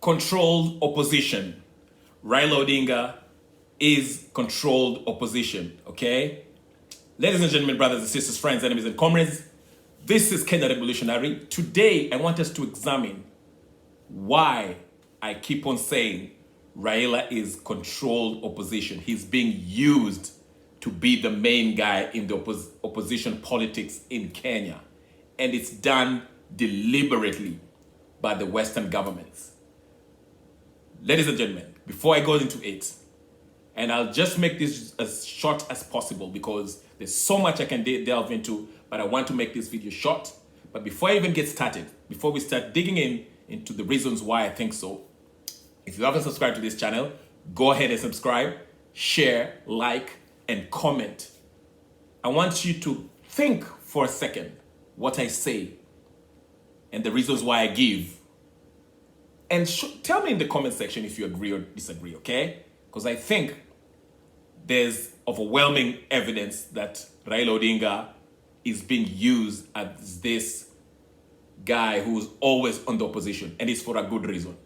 controlled opposition. Raila Odinga is controlled opposition, okay? Ladies and gentlemen, brothers and sisters, friends, enemies and comrades, this is Kenya Revolutionary. Today, I want us to examine why I keep on saying Raila is controlled opposition. He's being used to be the main guy in the opposition politics in Kenya. And it's done deliberately by the Western governments. Ladies and gentlemen, before I go into it, and I'll just make this as short as possible because there's so much I can delve into, but I want to make this video short. But before I even get started, before we start digging into the reasons why I think so, if you haven't subscribed to this channel, go ahead and subscribe, share, like, and comment. I want you to think for a second what I say and the reasons why I give. And tell me in the comment section if you agree or disagree, okay? Because I think there's overwhelming evidence that Raila Odinga is being used as this guy who's always on the opposition, and it's for a good reason,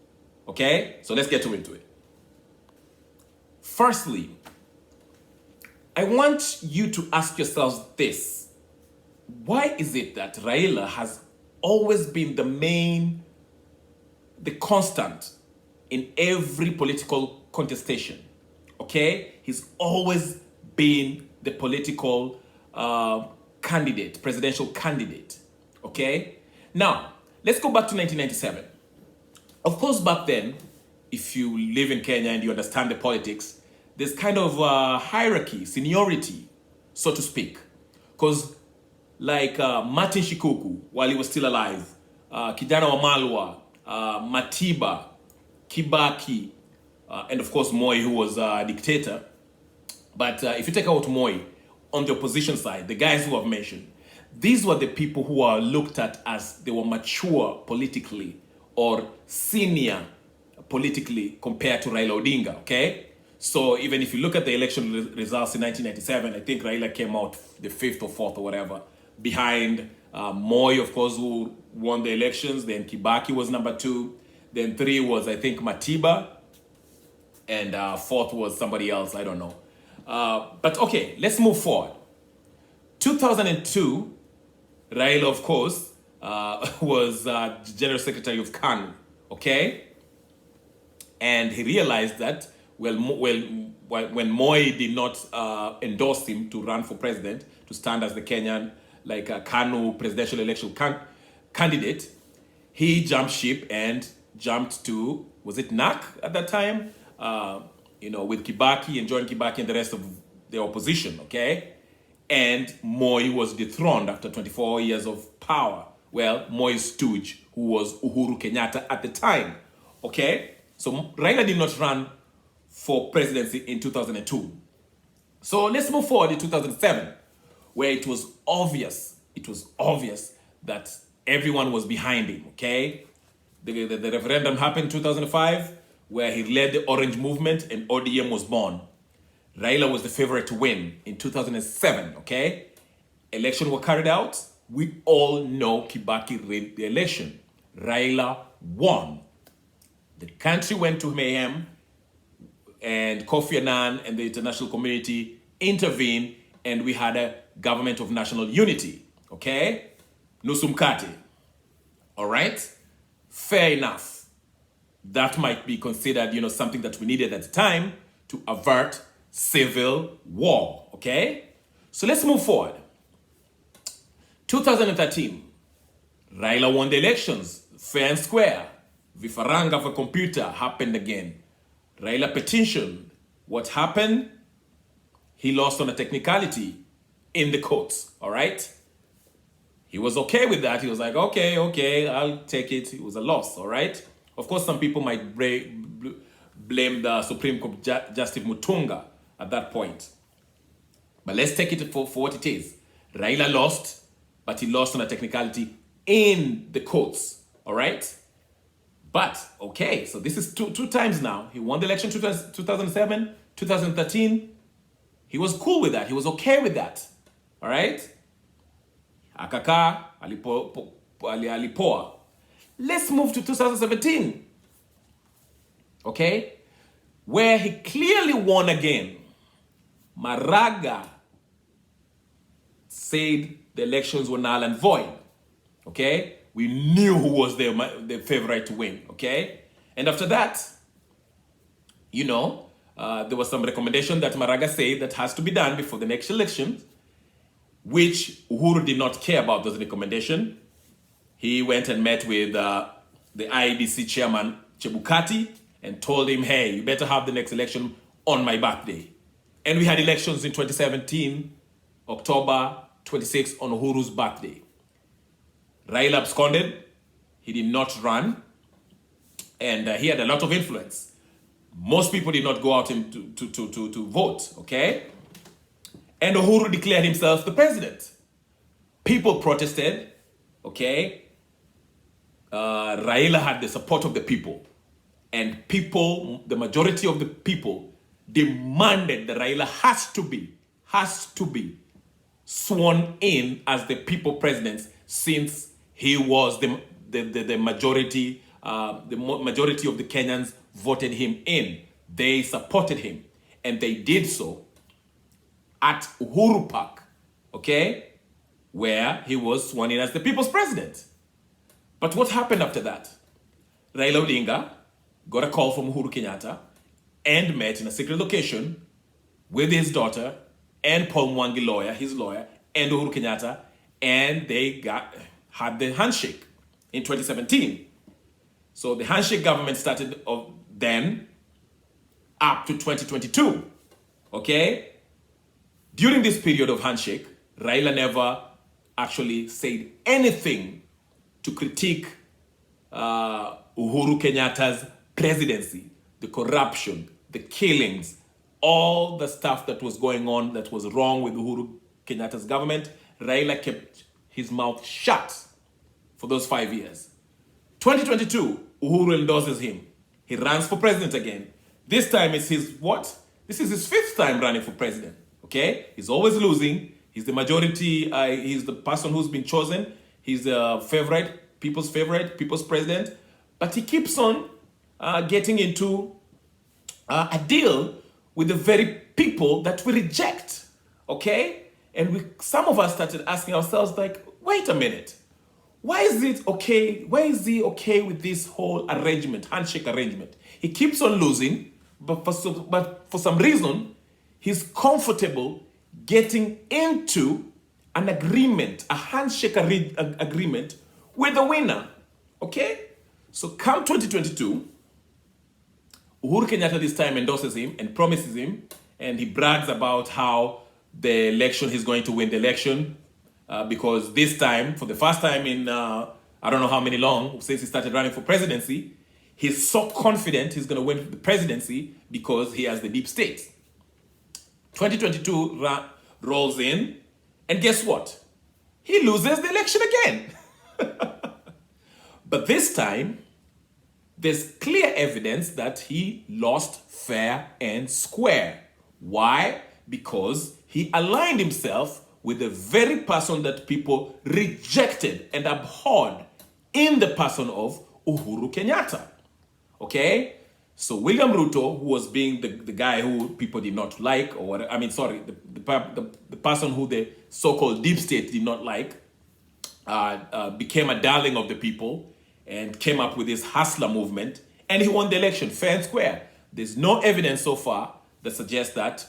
okay? So let's get into it. Firstly, I want you to ask yourselves this. Why is it that Raila has always been the constant in every political contestation? Okay? He's always been the political candidate, presidential candidate. Okay? Now, let's go back to 1997. Of course, back then, if you live in Kenya and you understand the politics, there's kind of hierarchy, seniority, so to speak. Because like Martin Shikuku, while he was still alive, Kijana Wamalwa, Matiba, Kibaki, and of course Moi, who was a dictator. But if you take out Moi, on the opposition side, the guys who I've mentioned, these were the people who are looked at as they were mature politically or senior politically compared to Raila Odinga, okay? So even if you look at the election results in 1997, I think Raila came out the 5th or 4th or whatever, behind Moi, of course, who won the elections. Then Kibaki was number 2. Then 3 was, I think, Matiba. And 4th was somebody else, I don't know. But okay, let's move forward. 2002, Raila, of course, was General Secretary of KANU, okay? And he realized that, when Moi did not endorse him to run for president, to stand as the Kenyan, like a KANU presidential election candidate, he jumped ship and jumped to, was it NAC at that time? With Kibaki, and joined Kibaki and the rest of the opposition, okay? And Moi was dethroned after 24 years of power. Well, Moi's stooge, who was Uhuru Kenyatta at the time, okay? So Raila did not run for presidency in 2002. So let's move forward in 2007, where it was obvious that everyone was behind him, okay? The referendum happened in 2005, where he led the Orange Movement and ODM was born. Raila was the favorite to win in 2007, okay? Election were carried out. We all know Kibaki rigged the election. Raila won. The country went to mayhem, and Kofi Annan and the international community intervened, and we had a government of national unity, okay? Nusumkati, all right? Fair enough. That might be considered, something that we needed at the time to avert civil war, okay? So let's move forward. 2013, Raila won the elections, fair and square. Vifaranga for computer happened again. Raila petitioned. What happened? He lost on a technicality in the courts, all right? He was okay with that. He was like, okay, I'll take it. It was a loss, all right? Of course, some people might blame the Supreme Court Justice Mutunga at that point. But let's take it for what it is. Raila lost, but he lost on a technicality in the courts, all right? But, okay, so this is two times now. He won the election 2007, 2013. He was cool with that. He was okay with that, all right? Akaka, alipoa. Let's move to 2017. okay, where he clearly won again. Maraga said the elections were null and void, okay? We knew who was the favorite to win, okay? And after that, you know, there was some recommendation that Maraga said that has to be done before the next election, which Uhuru did not care about those recommendations. He went and met with the IEBC chairman, Chebukati, and told him, hey, you better have the next election on my birthday. And we had elections in 2017, October 26 on Uhuru's birthday. Raila absconded. He did not run. And he had a lot of influence. Most people did not go out to vote, okay? And Uhuru declared himself the president. People protested, okay? Raila had the support of the people. And people, the majority of the people, demanded that Raila has to be sworn in as the people president, since he was the majority, the majority of the Kenyans voted him in. They supported him, and they did so at Uhuru Park, okay, where he was sworn in as the people's president. But what happened after that? Raila Odinga got a call from Uhuru Kenyatta and met in a secret location with his daughter and Paul Mwangi lawyer, his lawyer, and Uhuru Kenyatta, and they had the handshake in 2017. So the handshake government started then up to 2022, okay? During this period of handshake, Raila never actually said anything to critique Uhuru Kenyatta's presidency, the corruption, the killings, all the stuff that was going on that was wrong with Uhuru Kenyatta's government. Raila kept his mouth shut for those 5 years. 2022, Uhuru endorses him. He runs for president again. This time it's his what? This is his 5th time running for president, okay? He's always losing. He's the majority, he's the person who's been chosen. He's the favorite, people's president. But he keeps on getting into a deal with the very people that we reject, okay? And some of us started asking ourselves, like, wait a minute. Why is it okay? Why is he okay with this whole arrangement, handshake arrangement? He keeps on losing, but for some reason, he's comfortable getting into an agreement, a handshake agreement with the winner, okay? So come 2022, Uhuru Kenyatta this time endorses him and promises him, and he brags about how the election, he's going to win the election, because this time, for the first time in I don't know how many long, since he started running for presidency, he's so confident he's going to win the presidency because he has the deep state. 2022 rolls in, and guess what? He loses the election again. But this time, there's clear evidence that he lost fair and square. Why? Because he aligned himself with the very person that people rejected and abhorred in the person of Uhuru Kenyatta. Okay? So William Ruto, who was being the guy who people did not like, or whatever, I mean, sorry, the person who the so-called deep state did not like, became a darling of the people and came up with this hustler movement, and he won the election fair and square. There's no evidence so far that suggests that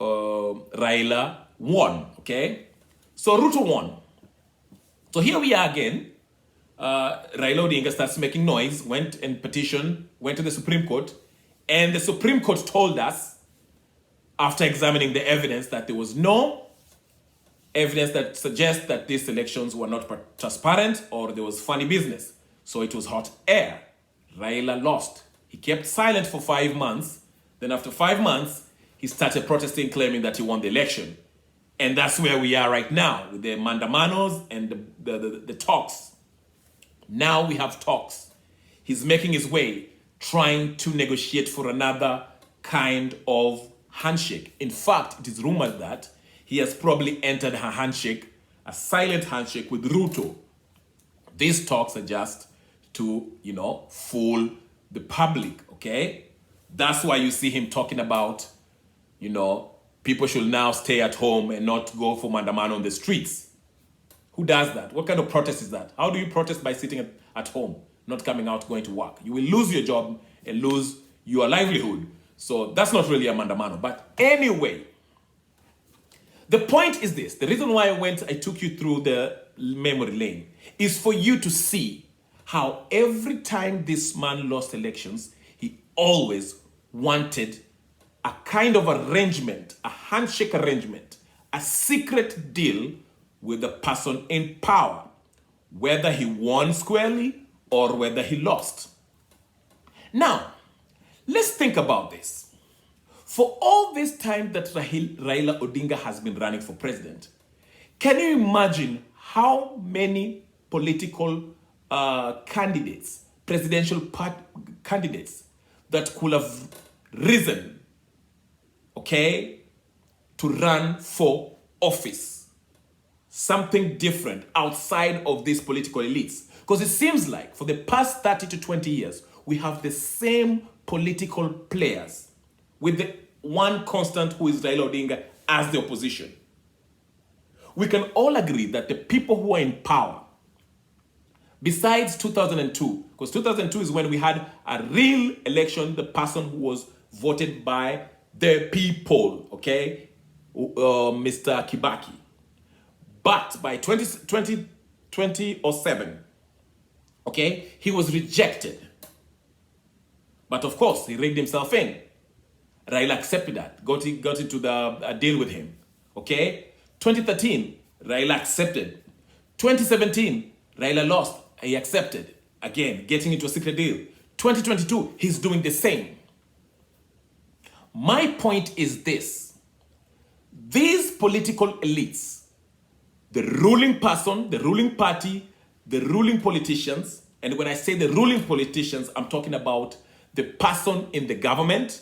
Raila won, okay? So Ruto won. So here we are again. Raila Odinga starts making noise, went and petitioned, went to the Supreme Court, and the Supreme Court told us, after examining the evidence, that there was no evidence that suggests that these elections were not transparent or there was funny business. So it was hot air. Raila lost. He kept silent for 5 months. Then after 5 months, he started protesting, claiming that he won the election. And that's where we are right now, with the mandamanos and the talks. Now we have talks. He's making his way, trying to negotiate for another kind of handshake. In fact, it is rumored that he has probably entered a handshake, a silent handshake with Ruto. These talks are just to, fool the public, okay? That's why you see him talking about, you know, people should now stay at home and not go for mandamano on the streets. Who does that? What kind of protest is that? How do you protest by sitting at home, not coming out, going to work? You will lose your job and lose your livelihood. So that's not really a mandamano. But anyway, the point is this. The reason why I took you through the memory lane is for you to see how every time this man lost elections, he always wanted a kind of arrangement, a handshake arrangement, a secret deal with the person in power, whether he won squarely or whether he lost. Now, let's think about this. For all this time that Raila Odinga has been running for president, can you imagine how many political candidates, presidential candidates that could have risen, okay, to run for office? Something different outside of these political elites. Because it seems like for the past 30 to 20 years, we have the same political players with the one constant who is Raila Odinga as the opposition. We can all agree that the people who are in power, besides 2002, because 2002 is when we had a real election, the person who was voted by the people, okay, Mr. Kibaki. But by 2007, okay, he was rejected. But of course, he rigged himself in. Raila accepted that, got into the deal with him, okay? 2013, Raila accepted. 2017, Raila lost, he accepted. Again, getting into a secret deal. 2022, he's doing the same. My point is this. These political elites, the ruling person, the ruling party, the ruling politicians, and when I say the ruling politicians, I'm talking about the person in the government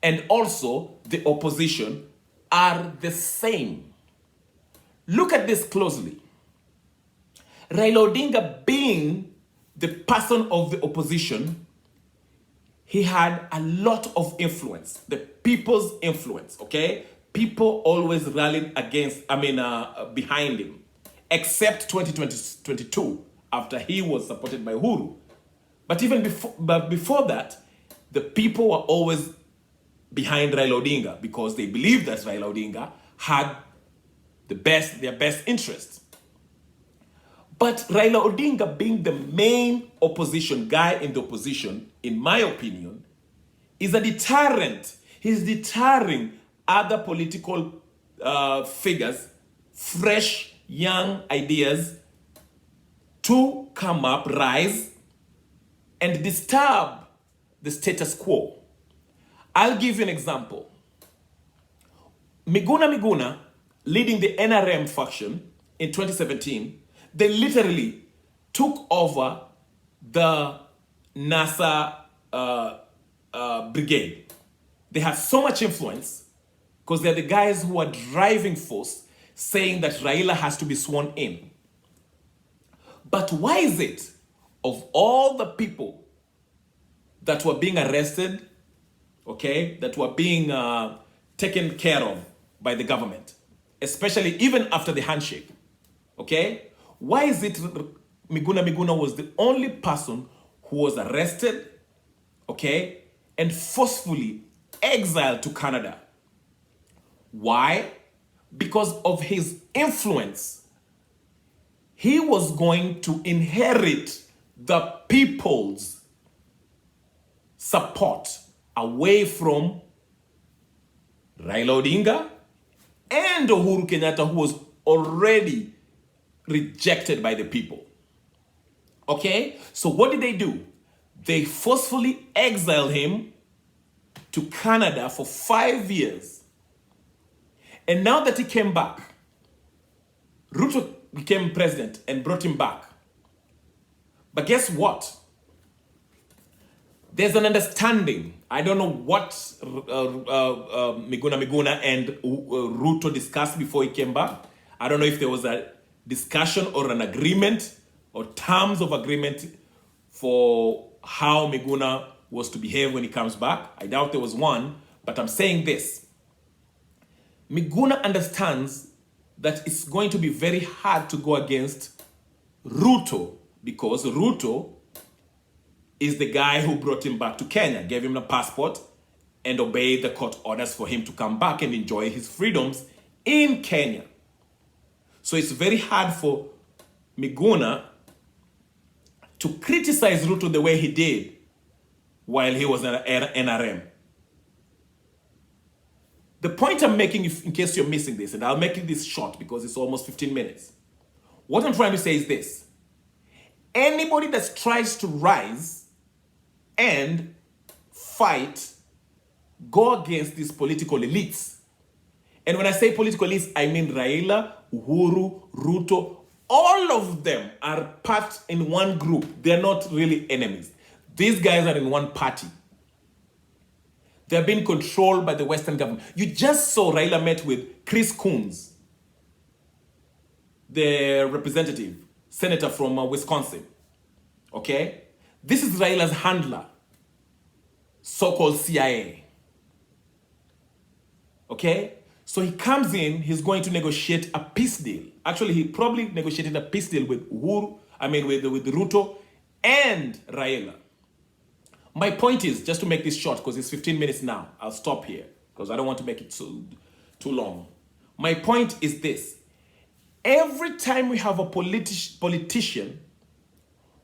and also the opposition, are the same. Look at this closely. Raila Odinga being the person of the opposition, he had a lot of influence, the people's influence, okay? People always rallied behind him, except 2022, after he was supported by Uhuru. But even before that, the people were always behind Raila Odinga because they believed that Raila Odinga had their best interests. But Raila Odinga being the main opposition guy in the opposition, in my opinion, is a deterrent. He's deterring other political figures, fresh, young ideas to come up, rise, and disturb the status quo. I'll give you an example. Miguna, leading the NRM faction in 2017, they literally took over the NASA brigade. They had so much influence because they're the guys who are driving force saying that Raila has to be sworn in. But why is it, of all the people that were being arrested, okay, that were being taken care of by the government, especially even after the handshake, okay, why is it Miguna was the only person who was arrested, okay, and forcefully exiled to Canada? Why? Because of his influence. He was going to inherit the people's support away from Raila Odinga and Uhuru Kenyatta, who was already rejected by the people. Okay? So what did they do? They forcefully exiled him to Canada for 5 years. And now that he came back, Ruto became president and brought him back. But guess what? There's an understanding. I don't know what Miguna and Ruto discussed before he came back. I don't know if there was a discussion or an agreement or terms of agreement for how Miguna was to behave when he comes back. I doubt there was one, but I'm saying this. Miguna understands that it's going to be very hard to go against Ruto because Ruto is the guy who brought him back to Kenya, gave him a passport, and obeyed the court orders for him to come back and enjoy his freedoms in Kenya. So it's very hard for Miguna to criticize Ruto the way he did while he was an NRM. The point I'm making, in case you're missing this, and I'll make this short because it's almost 15 minutes. What I'm trying to say is this. Anybody that tries to rise and fight, go against these political elites. And when I say political elites, I mean Raila, Uhuru, Ruto. All of them are part in one group. They're not really enemies. These guys are in one party. They're being controlled by the Western government. You just saw Raila met with Chris Coons, the representative, senator from Wisconsin. Okay? This is Raila's handler, so-called CIA. Okay? So he comes in, he's going to negotiate a peace deal. Actually, he probably negotiated a peace deal with with Ruto and Raila. My point is, just to make this short, because it's 15 minutes now, I'll stop here, because I don't want to make it too long. My point is this. Every time we have a politician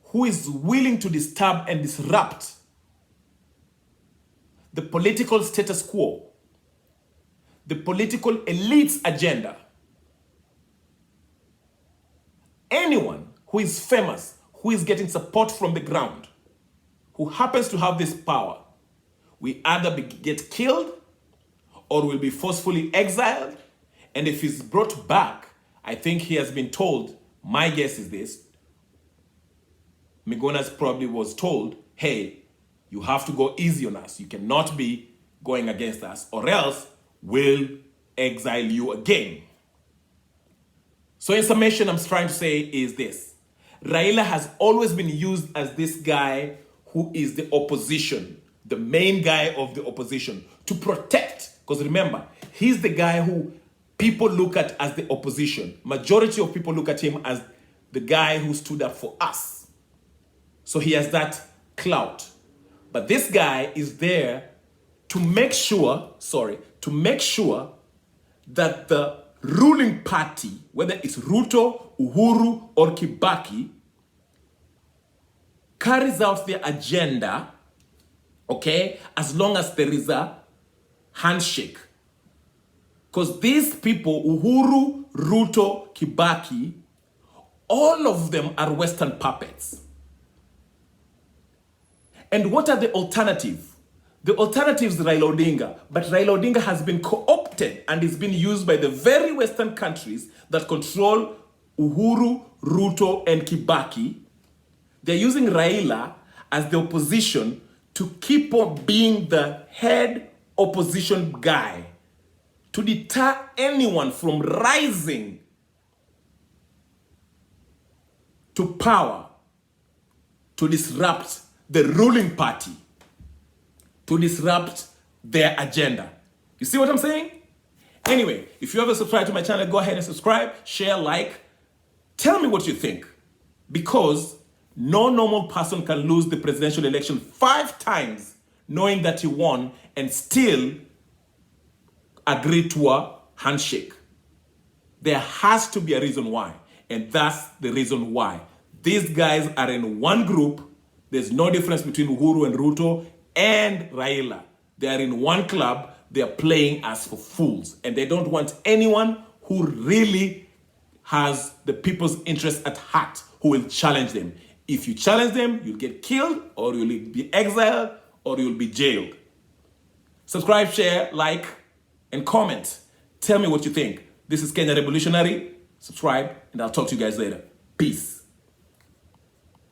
who is willing to disturb and disrupt the political status quo, the political elite's agenda, anyone who is famous, who is getting support from the ground, who happens to have this power, we either get killed or will be forcefully exiled. And if he's brought back, I think he has been told, my guess is this, Miguna's probably was told, hey, you have to go easy on us. You cannot be going against us or else we'll exile you again. So in summation, I'm trying to say is this. Raila has always been used as this guy who is the opposition, the main guy of the opposition, to protect. Because remember, he's the guy who people look at as the opposition. Majority of people look at him as the guy who stood up for us. So he has that clout. But this guy is there to make sure that the ruling party, whether it's Ruto, Uhuru, or Kibaki, carries out their agenda, okay, as long as there is a handshake. Because these people, Uhuru, Ruto, Kibaki, all of them are Western puppets. And what are the alternatives? The alternative is Raila Odinga, but Raila Odinga has been co-opted and is being used by the very Western countries that control Uhuru, Ruto, and Kibaki. They're using Raila as the opposition to keep on being the head opposition guy, to deter anyone from rising to power, to disrupt the ruling party, to disrupt their agenda. You see what I'm saying? Anyway, if you haven't subscribed to my channel, go ahead and subscribe, share, like. Tell me what you think. Because no normal person can lose the presidential election 5 times knowing that he won and still agree to a handshake. There has to be a reason why. And that's the reason why. These guys are in one group. There's no difference between Uhuru and Ruto and Raila. They are in one club. They are playing as for fools. And they don't want anyone who really has the people's interest at heart, who will challenge them. If you challenge them, you'll get killed, or you'll be exiled, or you'll be jailed. Subscribe, share, like, and comment. Tell me what you think. This is Kenya Revolutionary. Subscribe, and I'll talk to you guys later. Peace.